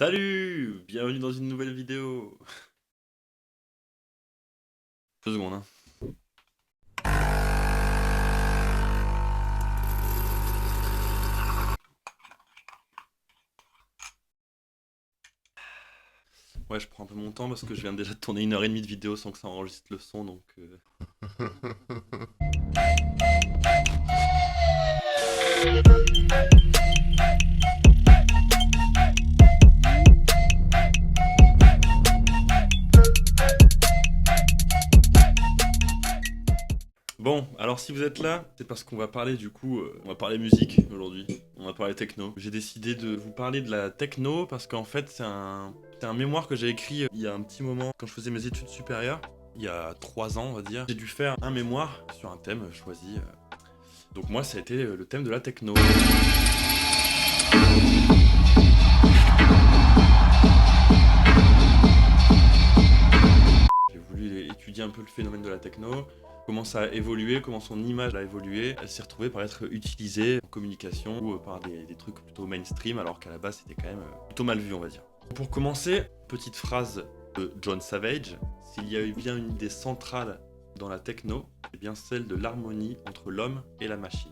Salut! Bienvenue dans une nouvelle vidéo. 2 secondes, hein. Ouais, je prends un peu mon temps parce que je viens déjà de tourner 1h30 de vidéo sans que ça enregistre le son, donc... Bon, alors si vous êtes là, c'est parce qu'on va parler du coup, on va parler musique aujourd'hui, on va parler techno. J'ai décidé de vous parler de la techno parce qu'en fait c'est un mémoire que j'ai écrit il y a un petit moment quand je faisais mes études supérieures, il y a 3 ans on va dire. J'ai dû faire un mémoire sur un thème choisi. Donc moi ça a été le thème de la techno. J'ai voulu étudier un peu le phénomène de la techno, comment ça a évolué, comment son image a évolué. Elle s'est retrouvée par être utilisée en communication ou par des trucs plutôt mainstream, alors qu'à la base c'était quand même plutôt mal vu on va dire. Pour commencer, petite phrase de John Savage, s'il y a eu bien une idée centrale dans la techno, c'est bien celle de l'harmonie entre l'homme et la machine.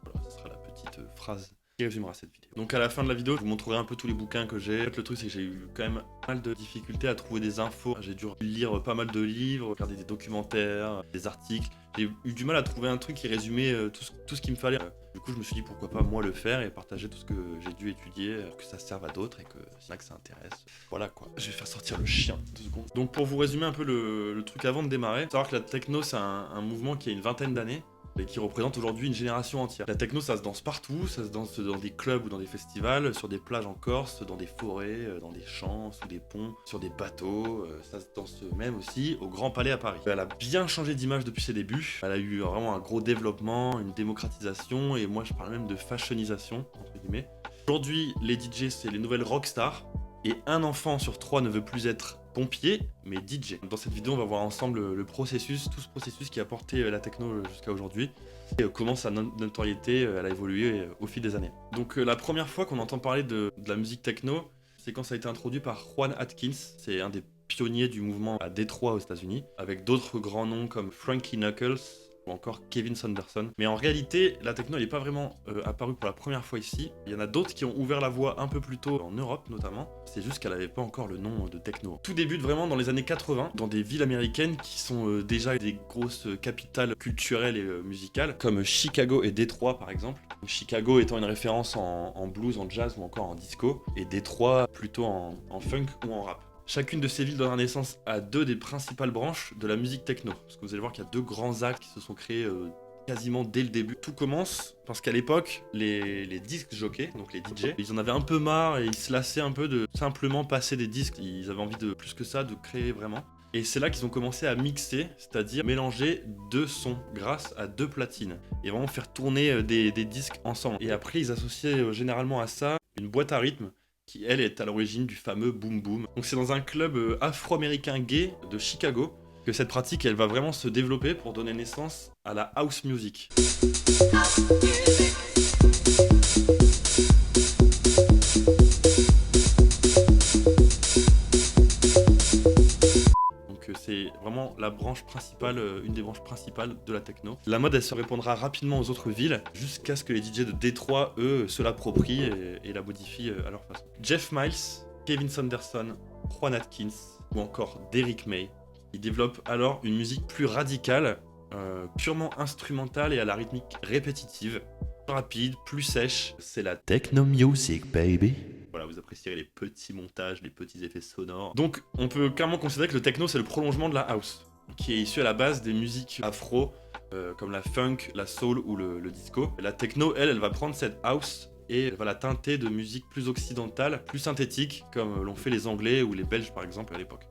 Voilà, ce sera la petite phrase qui résumera cette vidéo. Donc à la fin de la vidéo, je vous montrerai un peu tous les bouquins que j'ai. En fait, le truc c'est que j'ai eu quand même pas mal de difficultés à trouver des infos. J'ai dû lire pas mal de livres, regarder des documentaires, des articles. J'ai eu du mal à trouver un truc qui résumait tout ce qu'il me fallait. Du coup, je me suis dit pourquoi pas moi le faire et partager tout ce que j'ai dû étudier, que ça serve à d'autres et que c'est là que ça intéresse. Voilà quoi. Je vais faire sortir le chien 2 secondes. Donc pour vous résumer un peu le truc avant de démarrer, faut savoir que la techno c'est un mouvement qui a une vingtaine d'années et qui représente aujourd'hui une génération entière. La techno, ça se danse partout, ça se danse dans des clubs ou dans des festivals, sur des plages en Corse, dans des forêts, dans des champs, sous des ponts, sur des bateaux, ça se danse même aussi au Grand Palais à Paris. Elle a bien changé d'image depuis ses débuts, elle a eu vraiment un gros développement, une démocratisation, et moi je parle même de fashionisation, entre guillemets. Aujourd'hui, les DJ, c'est les nouvelles rockstars, et un enfant sur 3 ne veut plus être pompier, mais DJ. Dans cette vidéo, on va voir ensemble le processus, tout ce processus qui a porté la techno jusqu'à aujourd'hui, et comment sa notoriété elle a évolué au fil des années. Donc la première fois qu'on entend parler de la musique techno, c'est quand ça a été introduit par Juan Atkins, c'est un des pionniers du mouvement à Détroit aux États-Unis, avec d'autres grands noms comme Frankie Knuckles, ou encore Kevin Saunderson. Mais en réalité, la techno n'est pas vraiment apparue pour la première fois ici. Il y en a d'autres qui ont ouvert la voie un peu plus tôt, en Europe notamment. C'est juste qu'elle n'avait pas encore le nom de techno. Tout débute vraiment dans les années 80, dans des villes américaines qui sont déjà des grosses capitales culturelles et musicales, comme Chicago et Détroit par exemple. Chicago étant une référence en blues, en jazz ou encore en disco, et Détroit plutôt en funk ou en rap. Chacune de ces villes donnera naissance à 2 des principales branches de la musique techno. Parce que vous allez voir qu'il y a 2 grands actes qui se sont créés quasiment dès le début. Tout commence parce qu'à l'époque, les disques jockeys, donc les DJ, ils en avaient un peu marre et ils se lassaient un peu de simplement passer des disques. Ils avaient envie de plus que ça, de créer vraiment. Et c'est là qu'ils ont commencé à mixer, c'est-à-dire mélanger 2 sons grâce à 2 platines. Et vraiment faire tourner des disques ensemble. Et après, ils associaient généralement à ça une boîte à rythme qui elle est à l'origine du fameux boom boom. Donc c'est dans un club afro-américain gay de Chicago que cette pratique elle va vraiment se développer pour donner naissance à la house music. C'est vraiment la branche principale, une des branches principales de la techno. La mode elle se répandra rapidement aux autres villes jusqu'à ce que les DJ de Détroit, eux, se l'approprient et la modifient à leur façon. Jeff Miles, Kevin Saunderson, Juan Atkins ou encore Derrick May, ils développent alors une musique plus radicale, purement instrumentale et à la rythmique répétitive, plus rapide, plus sèche. C'est la techno music, baby. Voilà, vous apprécierez les petits montages, les petits effets sonores. Donc, on peut clairement considérer que le techno, c'est le prolongement de la house, qui est issu à la base des musiques afro, comme la funk, la soul ou le disco. La techno, elle va prendre cette house et elle va la teinter de musique plus occidentale, plus synthétique, comme l'ont fait les Anglais ou les Belges, par exemple, à l'époque.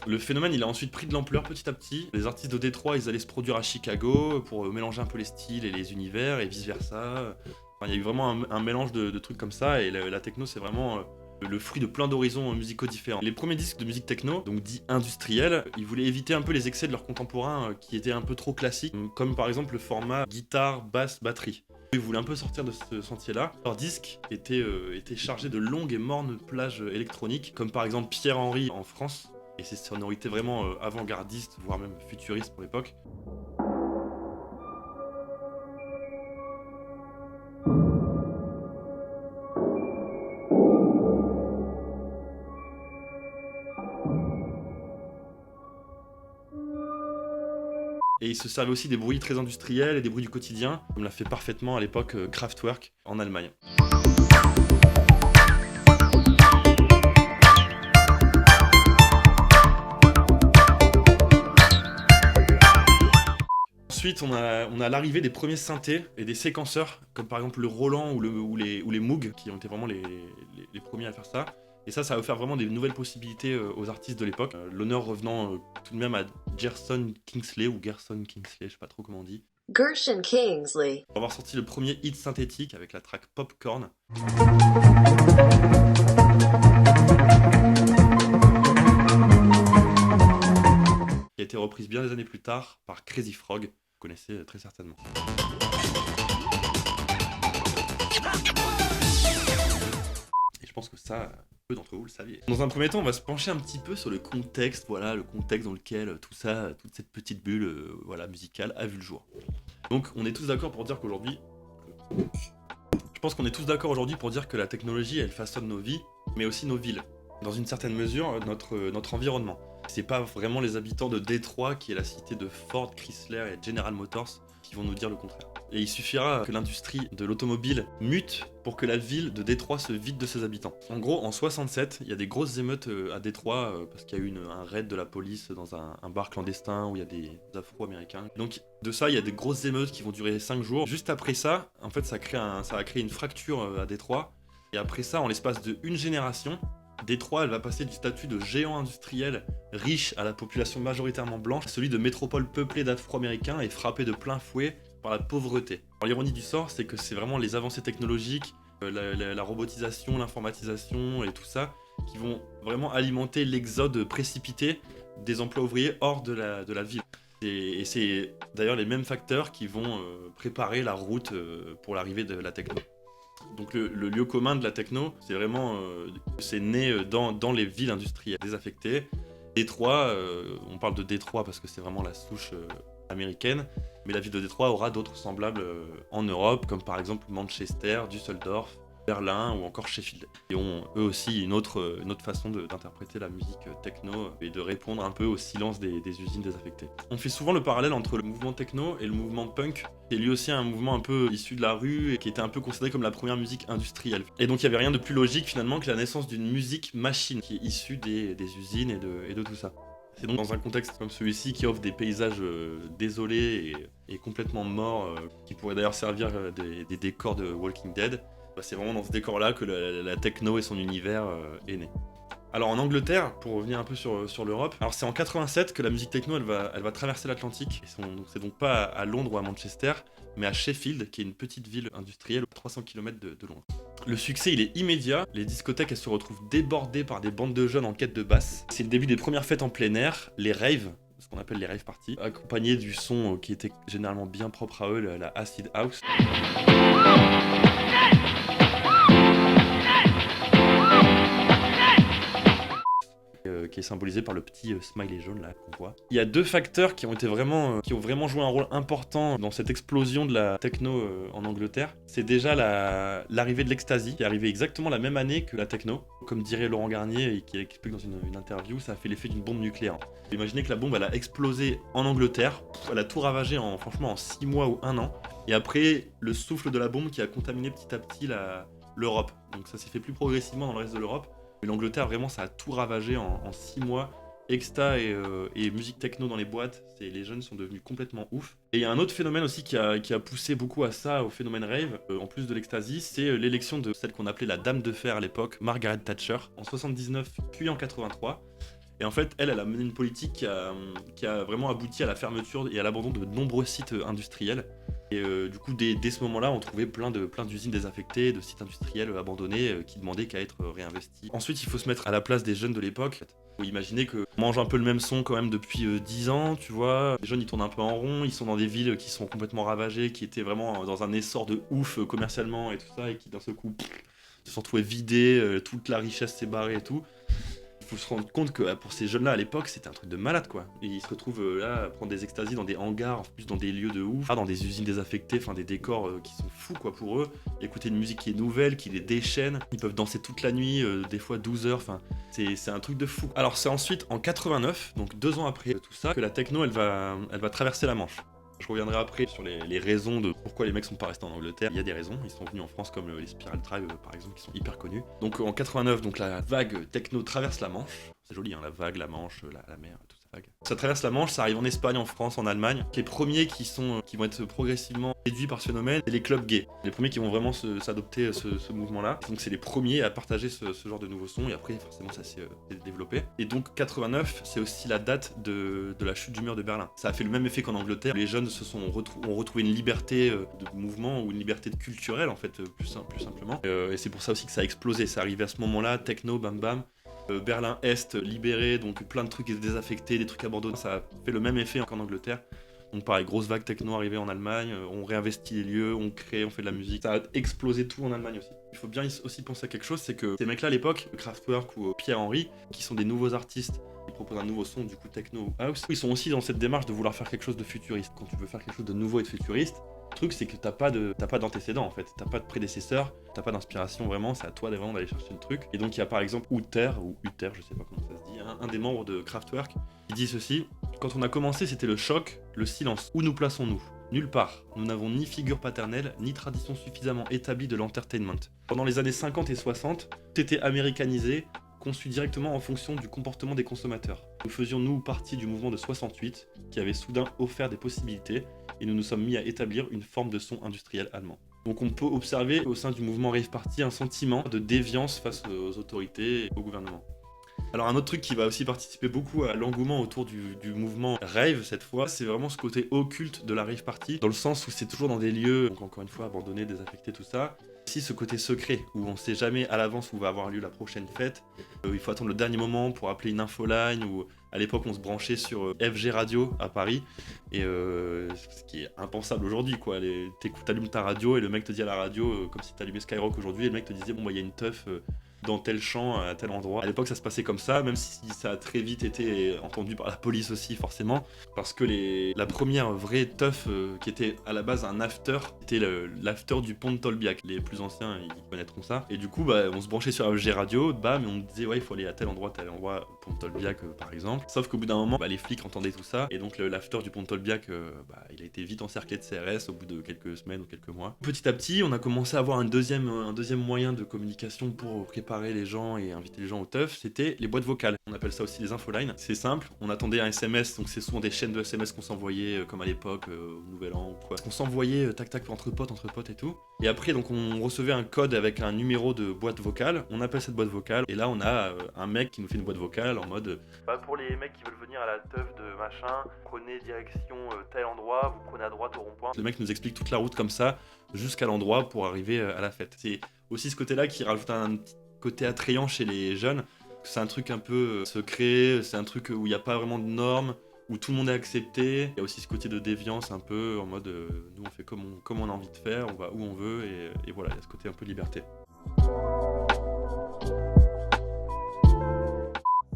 Le phénomène, il a ensuite pris de l'ampleur petit à petit. Les artistes de Détroit, ils allaient se produire à Chicago pour mélanger un peu les styles et les univers et vice versa. Enfin, il y a eu vraiment un mélange de trucs comme ça et la techno, c'est vraiment le fruit de plein d'horizons musicaux différents. Les premiers disques de musique techno, donc dits industriels, ils voulaient éviter un peu les excès de leurs contemporains qui étaient un peu trop classiques, comme par exemple le format guitare, basse, batterie. Ils voulaient un peu sortir de ce sentier-là. Leurs disques étaient chargés de longues et mornes plages électroniques, comme par exemple Pierre Henry en France, et ses sonorités vraiment avant-gardistes, voire même futuristes pour l'époque. Et il se servait aussi des bruits très industriels et des bruits du quotidien, comme l'a fait parfaitement à l'époque Kraftwerk en Allemagne. Ensuite, on a l'arrivée des premiers synthés et des séquenceurs, comme par exemple le Roland ou les Moog, qui ont été vraiment les premiers à faire ça. Et ça a offert vraiment des nouvelles possibilités aux artistes de l'époque. L'honneur revenant tout de même à Gerson Kingsley, ou Gerson Kingsley, je sais pas trop comment on dit. Gershon Kingsley. Pour avoir sorti le premier hit synthétique avec la track Popcorn. Qui a été reprise bien des années plus tard par Crazy Frog, que vous connaissez très certainement. Et je pense que ça, peu d'entre vous le saviez. Dans un premier temps, on va se pencher un petit peu sur le contexte dans lequel toute cette petite bulle musicale a vu le jour. Donc on est tous d'accord pour dire qu'aujourd'hui, je pense qu'on est tous d'accord aujourd'hui pour dire que la technologie, elle façonne nos vies, mais aussi nos villes. Dans une certaine mesure, notre environnement. C'est pas vraiment les habitants de Détroit, qui est la cité de Ford, Chrysler et General Motors, qui vont nous dire le contraire. Et il suffira que l'industrie de l'automobile mute pour que la ville de Détroit se vide de ses habitants. En gros, en 67, il y a des grosses émeutes à Détroit parce qu'il y a eu un raid de la police dans un bar clandestin où il y a des Afro-Américains. Donc de ça, il y a des grosses émeutes qui vont durer 5 jours. Juste après ça, en fait, ça a créé une fracture à Détroit. Et après ça, en l'espace d'une génération, Détroit, elle va passer du statut de géant industriel riche à la population majoritairement blanche à celui de métropole peuplée d'Afro-Américains et frappée de plein fouet par la pauvreté. Alors, l'ironie du sort, c'est que c'est vraiment les avancées technologiques, la robotisation, l'informatisation et tout ça qui vont vraiment alimenter l'exode précipité des emplois ouvriers hors de la ville. Et c'est d'ailleurs les mêmes facteurs qui vont préparer la route pour l'arrivée de la techno. Donc le lieu commun de la techno, c'est vraiment, c'est né dans les villes industrielles désaffectées. Détroit, on parle de Détroit parce que c'est vraiment la souche américaine, mais la ville de Détroit aura d'autres semblables en Europe, comme par exemple Manchester, Düsseldorf, Berlin ou encore Sheffield. Et ont eux aussi une autre façon d'interpréter la musique techno et de répondre un peu au silence des usines désaffectées. On fait souvent le parallèle entre le mouvement techno et le mouvement punk, qui est lui aussi un mouvement un peu issu de la rue et qui était un peu considéré comme la première musique industrielle. Et donc il n'y avait rien de plus logique finalement que la naissance d'une musique machine qui est issue des usines et de tout ça. C'est donc dans un contexte comme celui-ci qui offre des paysages désolés et complètement morts, qui pourraient d'ailleurs servir des décors de Walking Dead. C'est vraiment dans ce décor-là que la techno et son univers est né. Alors en Angleterre, pour revenir un peu sur l'Europe, alors c'est en 87 que la musique techno elle va traverser l'Atlantique. C'est donc pas à Londres ou à Manchester, mais à Sheffield, qui est une petite ville industrielle à 300 km de Londres. Le succès il est immédiat, les discothèques elles se retrouvent débordées par des bandes de jeunes en quête de basse. C'est le début des premières fêtes en plein air, les raves, ce qu'on appelle les rave parties, accompagnés du son qui était généralement bien propre à eux, la acid house. Qui est symbolisé par le petit smiley jaune là qu'on voit. Il y a deux facteurs qui ont vraiment joué un rôle important dans cette explosion de la techno en Angleterre. C'est déjà l'arrivée de l'ecstasy, qui est arrivée exactement la même année que la techno. Comme dirait Laurent Garnier, et qui explique dans une interview, ça a fait l'effet d'une bombe nucléaire. Imaginez que la bombe elle a explosé en Angleterre, elle a tout ravagé en 6 mois ou 1 an. Et après, le souffle de la bombe qui a contaminé petit à petit l'Europe. Donc ça s'est fait plus progressivement dans le reste de l'Europe. Mais l'Angleterre, vraiment, ça a tout ravagé en 6 mois. Exta et musique techno dans les boîtes, les jeunes sont devenus complètement ouf. Et il y a un autre phénomène aussi qui a poussé beaucoup à ça, au phénomène rave, en plus de l'ecstasy, c'est l'élection de celle qu'on appelait la Dame de Fer à l'époque, Margaret Thatcher, en 79 puis en 83. Et en fait, elle a mené une politique qui a vraiment abouti à la fermeture et à l'abandon de nombreux sites industriels. Et du coup, dès ce moment-là, on trouvait plein d'usines désaffectées, de sites industriels abandonnés qui demandaient qu'à être réinvestis. Ensuite, il faut se mettre à la place des jeunes de l'époque. Faut imaginer qu'on mange un peu le même son quand même depuis 10 ans, tu vois. Les jeunes, ils tournent un peu en rond, ils sont dans des villes qui sont complètement ravagées, qui étaient vraiment dans un essor de ouf commercialement et tout ça, et qui d'un seul coup se sont retrouvés vidés, toute la richesse s'est barrée et tout. Il faut se rendre compte que pour ces jeunes-là à l'époque, c'était un truc de malade quoi. Et ils se retrouvent là à prendre des extasies dans des hangars, en plus dans des lieux de ouf, dans des usines désaffectées, enfin des décors qui sont fous quoi pour eux. Écouter une musique qui est nouvelle, qui les déchaîne. Ils peuvent danser toute la nuit, des fois 12 heures, enfin c'est un truc de fou. Alors c'est ensuite en 89, donc 2 ans après tout ça, que la techno elle va traverser la Manche. Je reviendrai après sur les raisons de pourquoi les mecs sont pas restés en Angleterre. Il y a des raisons, ils sont venus en France comme les Spiral Tribe par exemple qui sont hyper connus. Donc en 89, donc la vague techno traverse la Manche. C'est joli hein, la vague, la Manche, la mer, toute cette vague. Ça traverse la Manche, ça arrive en Espagne, en France, en Allemagne. Les premiers qui vont être progressivement réduits par ce phénomène, c'est les clubs gays. Les premiers qui vont vraiment s'adopter ce mouvement-là. Donc c'est les premiers à partager ce genre de nouveaux sons et après forcément ça s'est développé. Et donc 89, c'est aussi la date de la chute du mur de Berlin. Ça a fait le même effet qu'en Angleterre. Les jeunes ont retrouvé une liberté de mouvement ou une liberté culturelle en fait, plus simplement. Et c'est pour ça aussi que ça a explosé. C'est arrivé à ce moment-là, techno, bam bam. Berlin-Est libéré, donc plein de trucs désaffectés, des trucs abandonnés. Ça a fait le même effet qu'en Angleterre. Donc pareil, grosse vague techno arrivée en Allemagne, on réinvestit les lieux, on crée, on fait de la musique. Ça a explosé tout en Allemagne aussi. Il faut bien aussi penser à quelque chose, c'est que ces mecs-là à l'époque, Kraftwerk ou Pierre Henry, qui sont des nouveaux artistes, qui proposent un nouveau son, du coup techno ou house, ils sont aussi dans cette démarche de vouloir faire quelque chose de futuriste. Quand tu veux faire quelque chose de nouveau et de futuriste, le truc c'est que t'as pas d'antécédent en fait, t'as pas de prédécesseur, t'as pas d'inspiration vraiment, c'est à toi vraiment d'aller chercher le truc. Et donc il y a par exemple Uther, je sais pas comment ça se dit, un des membres de Kraftwerk, qui dit ceci: quand on a commencé c'était le choc, le silence. Où nous plaçons-nous ? Nulle part. Nous n'avons ni figure paternelle, ni tradition suffisamment établie de l'entertainment. Pendant les années 50 et 60, tout était américanisé, conçu directement en fonction du comportement des consommateurs. Nous faisions nous partie du mouvement de 68, qui avait soudain offert des possibilités, et nous nous sommes mis à établir une forme de son industriel allemand. Donc on peut observer au sein du mouvement Rave Party un sentiment de déviance face aux autorités et au gouvernement. Alors un autre truc qui va aussi participer beaucoup à l'engouement autour du mouvement rave cette fois, c'est vraiment ce côté occulte de la rave party, dans le sens où c'est toujours dans des lieux, donc encore une fois abandonnés, désaffectés, tout ça. Aussi ce côté secret, où on sait jamais à l'avance où va avoir lieu la prochaine fête. Il faut attendre le dernier moment pour appeler une infoline, ou à l'époque on se branchait sur FG Radio à Paris, et ce qui est impensable aujourd'hui quoi. T'allumes ta radio et le mec te dit à la radio, comme si t'allumais Skyrock aujourd'hui, et le mec te disait bon bah il y a une teuf dans tel champ, à tel endroit. À l'époque, ça se passait comme ça, même si ça a très vite été entendu par la police aussi, forcément, parce que la première vraie teuf qui était à la base un after, c'était l'after du pont de Tolbiac. Les plus anciens, ils connaîtront ça. Et du coup, on se branchait sur FG Radio, bam, et on disait, ouais, il faut aller à tel endroit, pont de Tolbiac, par exemple. Sauf qu'au bout d'un moment, les flics entendaient tout ça, et donc l'after du pont de Tolbiac, il a été vite encerclé de CRS au bout de quelques semaines ou quelques mois. Petit à petit, on a commencé à avoir un deuxième moyen de communication pour préparer les gens et inviter les gens au teuf, c'était les boîtes vocales. On appelle ça aussi les infolines. C'est simple, on attendait un SMS, donc c'est souvent des chaînes de SMS qu'on s'envoyait comme à l'époque, au Nouvel An ou quoi. On s'envoyait tac entre potes et tout. Et après, donc on recevait un code avec un numéro de boîte vocale, on appelle cette boîte vocale, et là on a un mec qui nous fait une boîte vocale en mode pour les mecs qui veulent venir à la teuf de machin, prenez direction tel endroit, vous prenez à droite au rond-point. Le mec nous explique toute la route comme ça, jusqu'à l'endroit pour arriver à la fête. C'est aussi ce côté-là qui rajoute un petit côté attrayant chez les jeunes. C'est un truc un peu secret, c'est un truc où il n'y a pas vraiment de normes, où tout le monde est accepté. Il y a aussi ce côté de déviance un peu en mode nous on fait comme on a envie de faire, on va où on veut et voilà, il y a ce côté un peu liberté.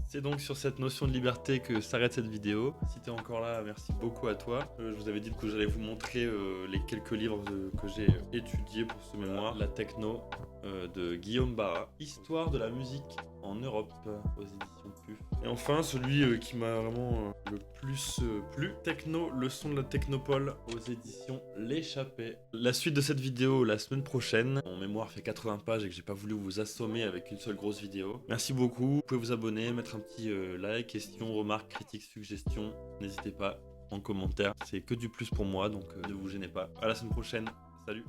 C'est donc sur cette notion de liberté que s'arrête cette vidéo. Si t'es encore là, merci beaucoup à toi. Je vous avais dit que j'allais vous montrer les quelques livres que j'ai étudiés pour ce mémoire. La techno de Guillaume Barra. Histoire de la musique en Europe aux éditions PUF. Et enfin, celui qui m'a vraiment le plus plu, Techno, le son de la Technopole aux éditions L'Échappée. La suite de cette vidéo la semaine prochaine. Mon mémoire fait 80 pages et que j'ai pas voulu vous assommer avec une seule grosse vidéo. Merci beaucoup. Vous pouvez vous abonner, mettre un petit like, questions, remarques, critiques, suggestions. N'hésitez pas en commentaire. C'est que du plus pour moi, donc ne vous gênez pas. À la semaine prochaine. Salut.